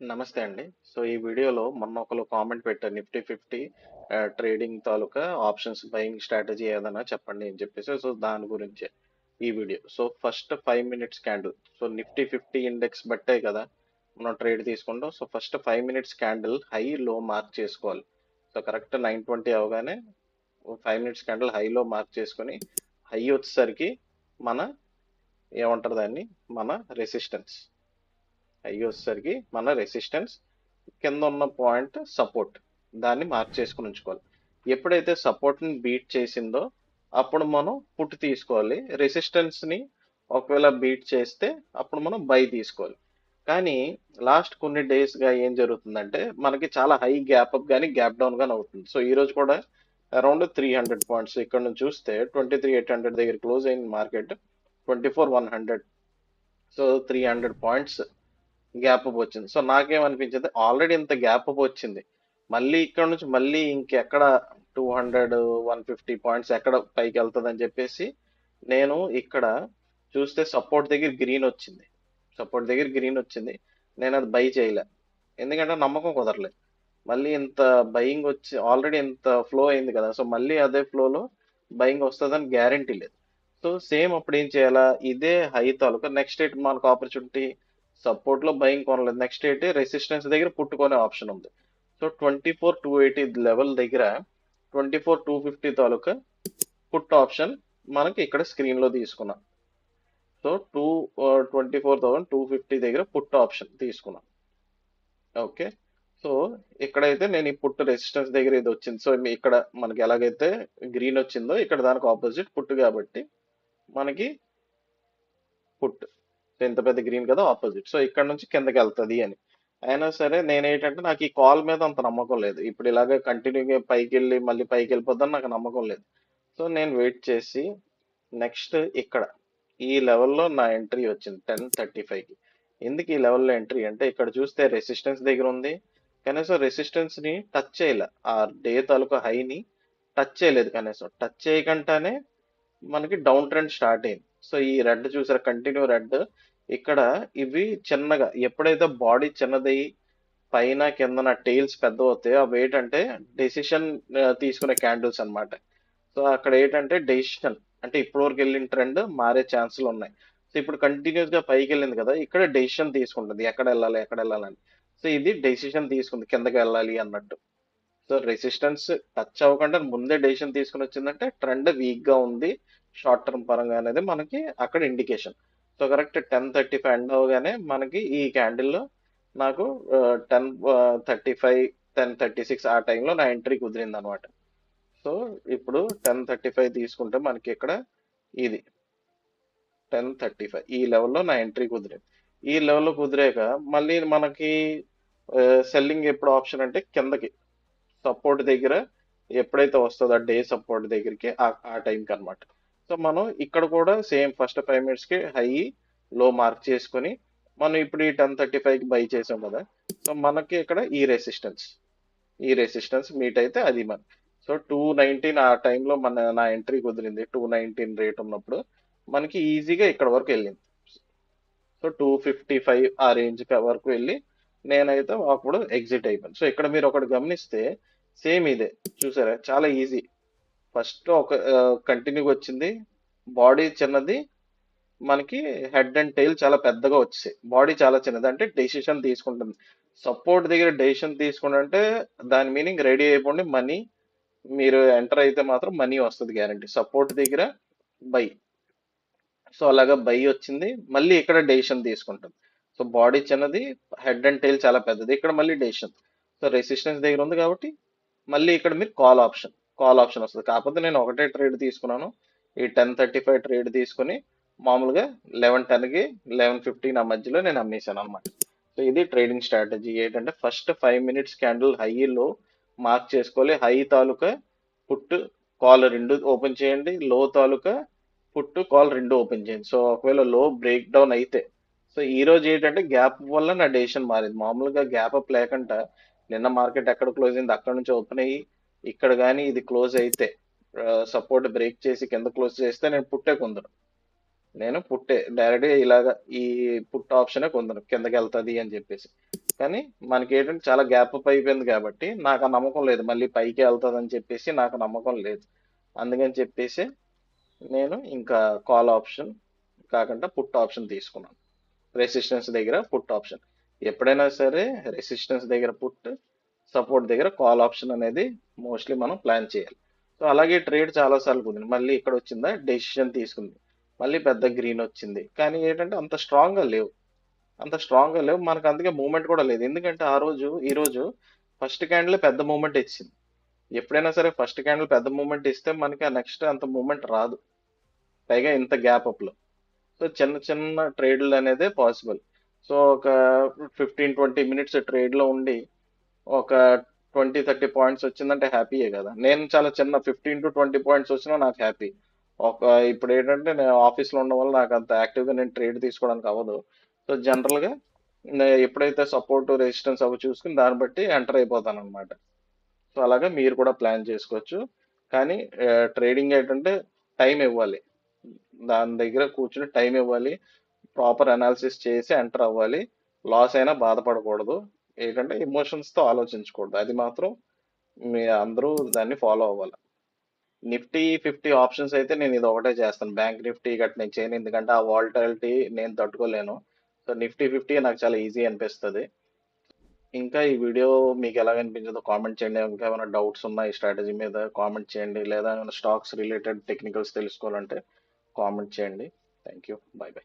నమస్తే అండి. సో, ఈ వీడియోలో మొన్న ఒకళ్ళు కామెంట్ పెట్టారు. నిఫ్టీ 50 ట్రేడింగ్ తాలూకా ఆప్షన్స్ బయింగ్ స్ట్రాటజీ ఏదైనా చెప్పండి అని చెప్పేసి. సో, దాని గురించే ఈ video. So, first 5 minutes candle. So, Nifty 50 index బట్టే కదా మనం ట్రేడ్ తీసుకుంటాం. So, first 5 minutes candle high, లో మార్క్ చేసుకోవాలి. సో, కరెక్ట్ 9:20 అవగానే 5 మినిట్స్ క్యాండిల్ హైలో మార్క్ చేసుకొని హై వచ్చేసరికి మన ఏమంటారు దాన్ని మన రెసిస్టెన్స్. హై వచ్చేసరికి మన రెసిస్టెన్స్, కింద ఉన్న పాయింట్ సపోర్ట్, దాన్ని మార్క్ చేసుకుని ఉంచుకోవాలి. ఎప్పుడైతే సపోర్ట్ని బీట్ చేసిందో అప్పుడు మనం పుట్ తీసుకోవాలి. రెసిస్టెన్స్ని ఒకవేళ బీట్ చేస్తే అప్పుడు మనం బై తీసుకోవాలి. కానీ లాస్ట్ కొన్ని డేస్గా ఏం జరుగుతుందంటే మనకి చాలా హై గ్యాప్ అప్ కానీ గ్యాప్ డౌన్ కానీ అవుతుంది. సో ఈ రోజు కూడా అరౌండ్ 300 పాయింట్స్ ఇక్కడ నుంచి చూస్తే 23,800 దగ్గర క్లోజ్ అయింది market. 24,100. So 300 points gap up వచ్చింది. సో నాకేమనిపించింది, ఆల్రెడీ ఇంత గ్యాప్ అప్ వచ్చింది, మళ్ళీ ఇక్కడ నుంచి మళ్ళీ ఇంకెక్కడ 200 150 పాయింట్స్ ఎక్కడ పైకి వెళ్తుంది అని చెప్పేసి నేను ఇక్కడ చూస్తే సపోర్ట్ దగ్గర గ్రీన్ వచ్చింది. నేను అది బై చేయలే, ఎందుకంటే నమ్మకం కుదరలేదు. మళ్ళీ ఇంత బయింగ్ వచ్చి ఆల్రెడీ ఇంత ఫ్లో అయింది కదా, సో మళ్ళీ అదే ఫ్లోలో బయింగ్ వస్తుందని గ్యారంటీ లేదు. సో సేమ్ అప్పుడు ఏం చేయాలా, ఇదే హై తాలూకా నెక్స్ట్ ఎయిట్ మనకు ఆపర్చునిటీ. సపోర్ట్ లో బయింగ్ కొనలేదు, నెక్స్ట్ ఎయిట్ రెసిస్టెన్స్ దగ్గర పుట్టుకునే ఆప్షన్ ఉంది. సో 24,280 లెవెల్ దగ్గర 24,250 తాలూకా పుట్ ఆప్షన్ మనకి ఇక్కడ స్క్రీన్ లో తీసుకున్నాం. సో 24,250 దగ్గర పుట్ ఆప్షన్ తీసుకున్నాం. ఓకే. సో ఇక్కడైతే నేను ఈ పుట్ రెసిస్టెన్స్ దగ్గర ఇది వచ్చింది. సో ఇక్కడ మనకి ఎలాగైతే గ్రీన్ వచ్చిందో ఇక్కడ దానికి ఆపోజిట్ పుట్ కాబట్టి మనకి పుట్ ఇంత పెద్ద గ్రీన్ కదా ఆపోజిట్. సో ఇక్కడ నుంచి కిందకి వెళ్తుంది అని. అయినా సరే నేనేంటంటే నాకు ఈ కాల్ మీద అంత నమ్మకం లేదు. ఇప్పుడు ఇలాగే కంటిన్యూగా పైకి వెళ్ళి మళ్ళీ పైకి వెళ్ళిపోద్దని నాకు నమ్మకం లేదు. సో నేను వెయిట్ చేసి నెక్స్ట్ ఇక్కడ ఈ లెవెల్లో నా ఎంట్రీ వచ్చింది 10:35కి. ఎందుకు ఈ లెవెల్లో ఎంట్రీ అంటే ఇక్కడ చూస్తే రెసిస్టెన్స్ దగ్గర ఉంది, కనీసం రెసిస్టెన్స్ ని టచ్ చేయలే. ఆ డే తాలూకా హైని టచ్ చేయలేదు. కనీసం టచ్ చేయకుండానే మనకి డౌన్ ట్రెండ్ స్టార్ట్ అయింది. సో ఈ రెడ్ చూసారా, కంటిన్యూ రెడ్. ఇక్కడ ఇవి చిన్నగా ఎప్పుడైతే బాడీ చిన్నది పైన కిందన టైల్స్ పెద్ద అవుతాయి, అవి ఏంటంటే డెసిషన్ తీసుకునే క్యాండిల్స్ అన్నమాట. సో అక్కడ ఏంటంటే డెసిషన్ అంటే ఇప్పటి వరకు వెళ్ళిన ట్రెండ్ మారే ఛాన్సులు ఉన్నాయి. సో ఇప్పుడు కంటిన్యూస్ గా పైకి వెళ్ళింది కదా, ఇక్కడ డెసిషన్ తీసుకుంటుంది ఎక్కడ వెళ్ళాలని. సో ఇది డెసిషన్ తీసుకుంది కిందకి వెళ్ళాలి అన్నట్టు. సో రెసిస్టెన్స్ టచ్ అవ్వకుండా ముందే డెసిషన్ తీసుకుని వచ్చిందంటే ట్రెండ్ వీక్ గా ఉంది షార్ట్ టర్మ్ పరంగా అనేది మనకి అక్కడ ఇండికేషన్. సో కరెక్ట్ 10:35 ఎండ్ అవగానే మనకి ఈ క్యాండిల్లో నాకు 10:35 10:36 ఆ టైంలో నా ఎంట్రీ కుదిరింది అనమాట. సో ఇప్పుడు 10:35 తీసుకుంటే మనకి ఇక్కడ ఇది 10:35 ఈ లెవెల్లో నా ఎంట్రీ కుదిరింది. ఈ లెవెల్లో కుదిరాక మళ్ళీ మనకి సెల్లింగ్ ఎప్పుడు ఆప్షన్ అంటే కిందకి సపోర్ట్ దగ్గర ఎప్పుడైతే వస్తుందో ఆ డే సపోర్ట్ దగ్గరికి ఆ టైంకి అనమాట. సో మనం ఇక్కడ కూడా సేమ్ ఫస్ట్ 5 మినిట్స్కి హై, లో మార్క్ చేసుకొని మనం ఇప్పుడు ఈ 10:35కి బై చేసాం కదా. సో మనకి ఇక్కడ ఈ రెసిస్టెన్స్ మీట్ అయితే అది మన. సో 219 ఆ టైంలో నా ఎంట్రీ కుదిరింది. 219 రేట్ ఉన్నప్పుడు మనకి ఈజీగా ఇక్కడ వరకు వెళ్ళింది. సో 255 ఆ రేంజ్ వరకు వెళ్ళి నేనైతే అప్పుడు ఎగ్జిట్ అయిపోయాను. సో ఇక్కడ మీరు ఒకటి గమనిస్తే సేమ్ ఇదే చూసారా, చాలా ఈజీ. ఫస్ట్ ఒక కంటిన్యూగా వచ్చింది, బాడీ చిన్నది, మనకి హెడ్ అండ్ టైల్ చాలా పెద్దగా వచ్చాయి. బాడీ చాలా చిన్నది అంటే డెసిషన్ తీసుకుంటుంది. సపోర్ట్ దగ్గర డెసిషన్ తీసుకుంటే దాని మీనింగ్ రెడీ అయిపోండి, మనీ మీరు ఎంటర్ అయితే మాత్రం మనీ వస్తుంది గ్యారంటీ. సపోర్ట్ దగ్గర బై. సో అలాగా బై వచ్చింది, మళ్ళీ ఇక్కడ డెసిషన్ తీసుకుంటుంది. సో బాడీ చిన్నది, హెడ్ అండ్ టైల్ చాలా పెద్దది, ఇక్కడ మళ్ళీ డెసిషన్. సో రెసిస్టెన్స్ దగ్గర ఉంది కాబట్టి మళ్ళీ ఇక్కడ మీరు కాల్ ఆప్షన్ వస్తుంది. కాకపోతే నేను ఒకటే ట్రేడ్ తీసుకున్నాను, ఈ 10:35 ట్రేడ్ తీసుకుని మామూలుగా 11:10కి 11:15 ఆ మధ్యలో నేను అమ్మేశాను అనమాట. సో ఇది ట్రేడింగ్ స్ట్రాటజీ. ఏంటంటే ఫస్ట్ 5 మినిట్స్ క్యాండిల్ హైలో మార్క్ చేసుకోవాలి. హై తాలూకా పుట్, కాల్ రెండు ఓపెన్ చేయండి, లో తాలూకా పుట్, కాల్ రెండు ఓపెన్ చేయండి. సో ఒకవేళ లో బ్రేక్ డౌన్ అయితే, సో ఈ రోజు ఏంటంటే గ్యాప్ వల్ల నా డెసిషన్ మారింది. మామూలుగా గ్యాప్ అప్ లేకుండా నిన్న మార్కెట్ ఎక్కడ క్లోజ్ అయింది అక్కడ నుంచి ఓపెన్ అయ్యి ఇక్కడ కానీ ఇది క్లోజ్ అయితే సపోర్ట్ బ్రేక్ చేసి కింద క్లోజ్ చేస్తే నేను పుట్టే డైరెక్ట్గా ఇలాగా ఈ పుట్ ఆప్షనే కొందరు కిందకి వెళ్తుంది అని చెప్పేసి. కానీ మనకి ఏంటంటే చాలా గ్యాప్ అప్ అయిపోయింది కాబట్టి నాకు ఆ నమ్మకం లేదు, మళ్ళీ పైకి వెళ్తుందని చెప్పేసి నాకు నమ్మకం లేదు. అందుకని చెప్పేసి నేను ఇంకా కాల్ ఆప్షన్ కాకుండా పుట్ ఆప్షన్ తీసుకున్నాను. రెసిస్టెన్స్ దగ్గర పుట్ ఆప్షన్. ఎప్పుడైనా సరే రెసిస్టెన్స్ దగ్గర పుట్, సపోర్ట్ దగ్గర కాల్ ఆప్షన్ అనేది మోస్ట్లీ మనం ప్లాన్ చేయాలి. సో అలాగే ట్రేడ్ చాలా సార్లు కుదిరింది. మళ్ళీ ఇక్కడ వచ్చిందా, డెసిషన్ తీసుకుంది, మళ్ళీ పెద్ద గ్రీన్ వచ్చింది. కానీ ఏంటంటే అంత స్ట్రాంగ్ గా లేవు, అంత స్ట్రాంగ్ గా లేవు మనకు. అందుకే మూమెంట్ కూడా లేదు. ఎందుకంటే ఈ రోజు ఫస్ట్ క్యాండిల్ పెద్ద మూమెంట్ ఇచ్చింది. ఎప్పుడైనా సరే ఫస్ట్ క్యాండిల్ పెద్ద మూమెంట్ ఇస్తే మనకి ఆ నెక్స్ట్ అంత మూమెంట్ రాదు, పైగా ఇంత గ్యాప్ అప్ లో. సో చిన్న చిన్న ట్రేడ్లు అనేది పాసిబుల్. సో ఒక 15-20 మినిట్స్ ట్రేడ్ లో ఉండి ఒక 20-30 పాయింట్స్ వచ్చిందంటే హ్యాపీయే కదా. నేను చాలా చిన్న 15-20 పాయింట్స్ వచ్చినా నాకు హ్యాపీ. ఒక ఇప్పుడు ఏంటంటే నేను ఆఫీస్లో ఉండడం వల్ల నాకు అంత యాక్టివ్గా నేను ట్రేడ్ తీసుకోవడానికి అవ్వదు. సో జనరల్గా ఎప్పుడైతే సపోర్ట్ రెసిస్టెన్స్ అవి చూసుకుని దాన్ని బట్టి ఎంటర్ అయిపోతాను అనమాట. సో అలాగే మీరు కూడా ప్లాన్ చేసుకోవచ్చు. కానీ ట్రేడింగ్ ఏంటంటే టైం ఇవ్వాలి, దాని దగ్గర కూర్చుని టైం ఇవ్వాలి, ప్రాపర్ అనాలిసిస్ చేసి ఎంటర్ అవ్వాలి. లాస్ అయినా బాధపడకూడదు, ఏంటంటే ఎమోషన్స్తో ఆలోచించకూడదు. అది మాత్రం మీ అందరూ దాన్ని ఫాలో అవ్వాలి. నిఫ్టీ 50 ఆప్షన్స్ అయితే నేను ఇది ఒకటే చేస్తాను. బ్యాంక్ నిఫ్టీ గట్ నేను చేయను, ఎందుకంటే ఆ వాలటాలిటీ నేను తట్టుకోలేను. సో నిఫ్టీ 50 నాకు చాలా ఈజీ అనిపిస్తుంది. ఇంకా ఈ వీడియో మీకు ఎలా అనిపించిందో కామెంట్ చేయండి. ఇంకా ఏమైనా డౌట్స్ ఉన్నా ఈ స్ట్రాటజీ మీద కామెంట్ చేయండి, లేదా ఏమైనా స్టాక్స్ రిలేటెడ్ టెక్నికల్స్ తెలుసుకోవాలంటే కామెంట్ చేయండి. Thank you, by by.